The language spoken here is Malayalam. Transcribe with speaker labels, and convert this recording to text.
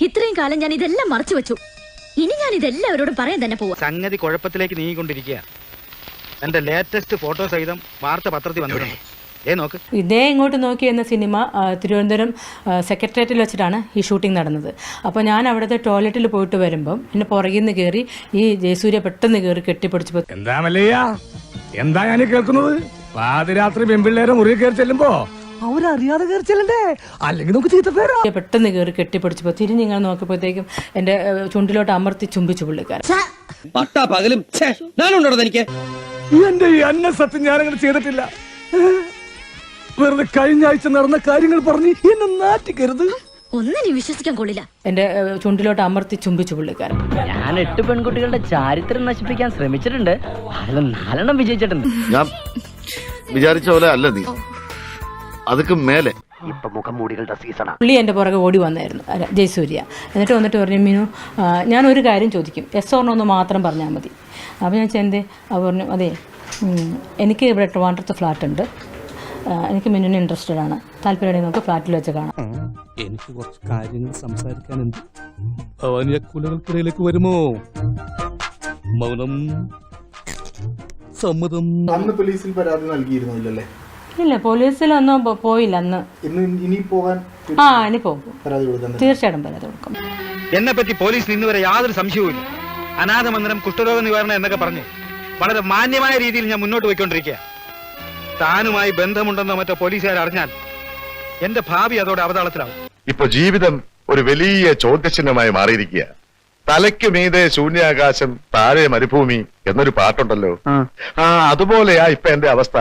Speaker 1: ഇത്രയും കാലം ഞാൻ ഇതെല്ലാം മറച്ചു വെച്ചു. ഇനി ഞാൻ ഇതെല്ലാവരോടും പറയാൻ തന്നെ പോവാ.
Speaker 2: സംഗതി കുഴപ്പത്തിലേക്ക് നീങ്ങിക്കൊണ്ടിരിക്കുക. എന്റെ ലേറ്റസ്റ്റ് ഫോട്ടോ സഹിതം വാർത്ത പത്രത്തിൽ വന്നിട്ടുണ്ട്. നോക്ക്.
Speaker 3: ഇതേ ഇങ്ങോട്ട് നോക്കി എന്ന സിനിമ തിരുവനന്തപുരം സെക്രട്ടേറിയറ്റിൽ വെച്ചിട്ടാണ് ഈ ഷൂട്ടിംഗ് നടന്നത്. അപ്പോൾ ഞാൻ അവിടുത്തെ ടോയ്ലറ്റിൽ പോയിട്ട് വരുമ്പം എന്നെ പുറകിൽ നിന്ന് കയറി ഈ ജയസൂര്യ പെട്ടെന്ന് കയറി കെട്ടിപ്പിടിച്ചപ്പോൾ
Speaker 4: എന്താ മല്ലയ്യ, എന്താ ഞാൻ കേൾക്കുന്നത്? പാതിരാത്രി പെൺപിള്ളേരെ മുറിയിൽ കയറി ചെല്ലുമ്പോ അവരറിയാതെ കയറി ചെല്ലണ്ടേ, അല്ലെങ്കിൽ നമുക്ക് ചീത്തപ്പേരാ.
Speaker 3: പെട്ടെന്ന് കയറി കെട്ടിപ്പിടിച്ചപ്പോൾ തിരിഞ്ഞിങ്ങനെ നോക്കിയപ്പോഴത്തേക്കും എൻ്റെ ചുണ്ടിലോട്ട് അമർത്തി ചുംബിച്ചു പുള്ളിക്കാരൻ.
Speaker 5: പകലും എനിക്ക്
Speaker 4: എന്റെ ഈ അന്ന സത്യം ഞാനങ്ങനെ ചെയ്തിട്ടില്ല. വെറുതെ കഴിഞ്ഞ ആഴ്ച നടന്ന കാര്യങ്ങൾ പറഞ്ഞ് എന്നെ നാറ്റിക്കരുത്.
Speaker 1: ഒന്നിനും വിശ്വസിക്കാൻ കൊള്ളില്ല.
Speaker 3: എൻ്റെ ചുണ്ടിലോട്ട് അമർത്തി ചുംബിച്ചു പുള്ളിക്കാരൻ.
Speaker 6: ഞാൻ 8 പെൺകുട്ടികളുടെ ചാരിത്രം നശിപ്പിക്കാൻ ശ്രമിച്ചിട്ടുണ്ട്. അതിൽ 4 വിജയിച്ചിട്ടുണ്ട്.
Speaker 7: ഞാൻ വിചാരിച്ച പോലെ അല്ല നീ, അതൊക്കെ മേലെ.
Speaker 6: ഇപ്പൊ മുഖംമൂടികളുടെ സീസണാ.
Speaker 3: പുള്ളി എൻ്റെ പുറകെ ഓടി വന്നായിരുന്നു ജയസൂര്യ. എന്നിട്ട് വന്നിട്ട് പറഞ്ഞു, മീനു ഞാനൊരു കാര്യം ചോദിക്കും, എസ് ഓർ നോ എന്ന് മാത്രം പറഞ്ഞാൽ മതി. അപ്പോൾ ഞാൻ ചെന്തേ അവർ പറഞ്ഞു, അതെ എനിക്ക് ഇവിടെ ട്രിവാൻഡ്രത്ത് ഫ്ലാറ്റ് ഉണ്ട്, എനിക്ക് മിന്നുവിന് ഇൻട്രസ്റ്റഡ് ആണ്, താല്പര്യമുണ്ടെങ്കിൽ നമുക്ക് ഫ്ലാറ്റിൽ വെച്ച് കാണാം.
Speaker 8: എനിക്ക് കുറച്ച് കാര്യങ്ങൾ സംസാരിക്കാനുണ്ട്. ഭവാനിയക്കുലകൾക്കിടയിലേക്ക് വരുമോ? മൗനം സമ്മതം.
Speaker 9: അന്ന് പോലീസിൽ പരാതി നൽകിയിരുന്നില്ലല്ലേ?
Speaker 3: ഇല്ല, പോലീസിലൊന്നും പോയില്ല അന്ന്.
Speaker 9: ഇനി പോകാൻ
Speaker 3: ഇനി പോകും,
Speaker 9: പരാതി കൊടുക്കാൻ
Speaker 3: തീർച്ചയായിട്ടും പരാതി കൊടുക്കും.
Speaker 2: എന്നെ പറ്റി പോലീസിന് ഇന്ന് വരെ യാതൊരു സംശയവുമില്ല. അനാഥ മന്ദിരം, കുഷ്ഠരോഗ നിവാരണം എന്നൊക്കെ പറഞ്ഞ് വളരെ മാന്യമായ രീതിയിൽ ഞാൻ മുന്നോട്ട് പോയിക്കൊണ്ടിരിക്കുക. താനുമായി ബന്ധമുണ്ടെന്നോ മറ്റോ പോലീസുകാർ അറിഞ്ഞാൽ എന്റെ ഭാവി അതോടെ അവതാളത്തിലാവും.
Speaker 7: ഇപ്പൊ ജീവിതം ഒരു വലിയ ചോദ്യചിഹ്നമായി മാറിയിരിക്കുക. തലയ്ക്ക് മീതെ ശൂന്യാകാശം, താഴെ മരുഭൂമി എന്നൊരു പാട്ടുണ്ടല്ലോ. അതുപോലെയാ ഇപ്പൊ എന്റെ അവസ്ഥ.